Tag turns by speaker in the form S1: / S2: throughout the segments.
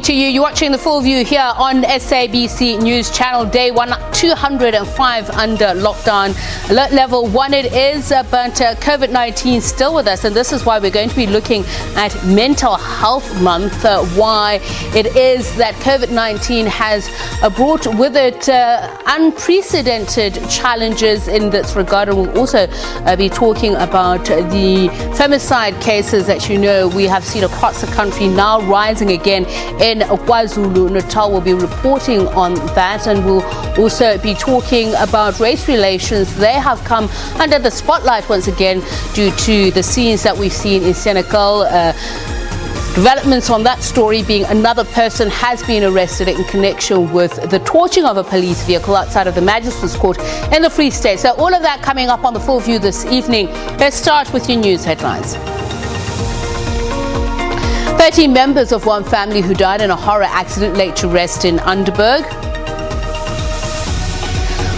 S1: To you, you're watching the full view here on SABC News Channel. Day 205 under lockdown. Alert level 1 it is, but COVID-19 still with us, and this is why we're going to be looking at Mental Health Month, why it is that COVID-19 has brought with it unprecedented challenges in this regard. And we'll also be talking about the femicide cases that we have seen across the country now rising again in KwaZulu-Natal. We'll be reporting on that, and we'll also be talking about race relations. They have come under the spotlight once again due to the scenes that we've seen in Senegal. Developments on that story being another person has been arrested in connection with the torching of a police vehicle outside of the Magistrates Court in the Free State. So all of that coming up on the full view this evening. Let's start with your news headlines. 13 members of one family who died in a horror accident laid to rest in Underberg.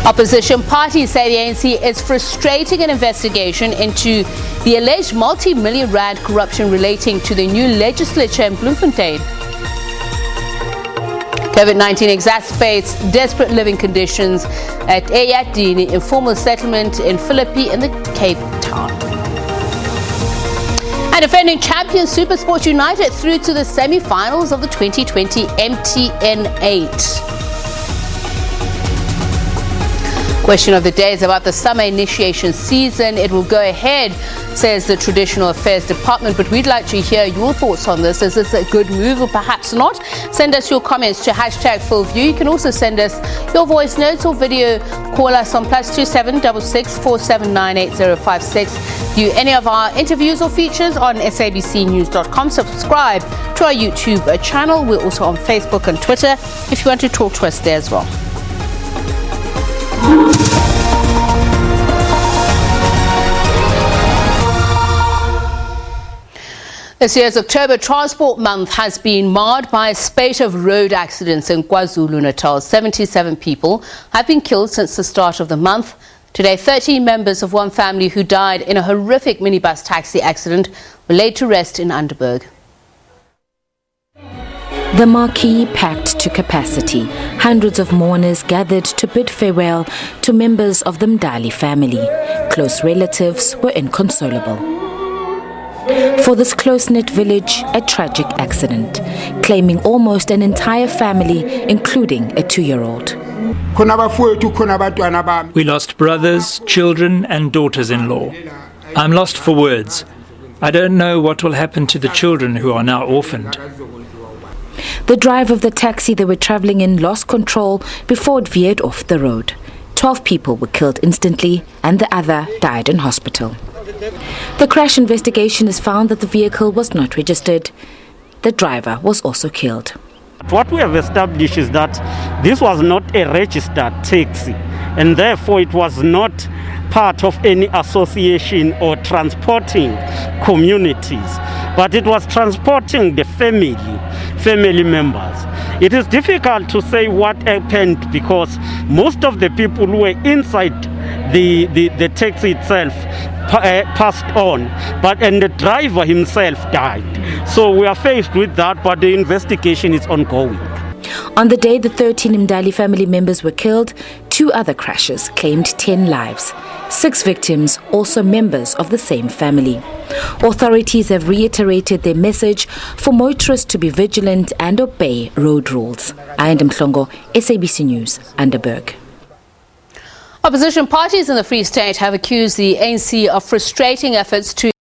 S1: Opposition parties say the ANC is frustrating an investigation into the alleged multi-million rand corruption relating to the new legislature in Bloemfontein. COVID-19 exacerbates desperate living conditions at Eyadini informal settlement in Philippi in the Cape Town. And defending champion SuperSport United through to the semi-finals of the 2020 MTN 8. Question of the day is about the summer initiation season. It will go ahead, says the Traditional Affairs Department, but we'd like to hear your thoughts on this. Is this a good move or perhaps not? Send us your comments to #FullView. You can also send us your voice notes or video. Call us on +2766 479 8056. View any of our interviews or features on sabcnews.com. Subscribe to our YouTube channel. We're also on Facebook and Twitter if you want to talk to us there as well. This year's October Transport Month has been marred by a spate of road accidents in KwaZulu-Natal. 77 people have been killed since the start of the month. Today, 13 members of one family who died in a horrific minibus taxi accident were laid to rest in Underberg.
S2: The marquee packed to capacity. Hundreds of mourners gathered to bid farewell to members of the Mdali family. Close relatives were inconsolable. For this close-knit village, a tragic accident, claiming almost an entire family, including a 2-year-old.
S3: We lost brothers, children and daughters-in-law. I'm lost for words. I don't know what will happen to the children who are now orphaned.
S2: The driver of the taxi they were traveling in lost control before it veered off the road. 12 people were killed instantly and the other died in hospital. The crash investigation has found that the vehicle was not registered. The driver was also killed.
S4: What we have established is that this was not a registered taxi, and therefore it was not part of any association or transporting communities, but it was transporting the family members. It is difficult to say what happened because most of the people who were inside the taxi itself passed on, and the driver himself died. So we are faced with that, but the investigation is ongoing.
S2: On the day the 13 Mdali family members were killed, 2 other crashes claimed 10 lives. 6 victims, also members of the same family. Authorities have reiterated their message for motorists to be vigilant and obey road rules. Ayanda Mhlongo, SABC News, Underberg.
S1: Opposition parties in the Free State have accused the ANC of frustrating efforts to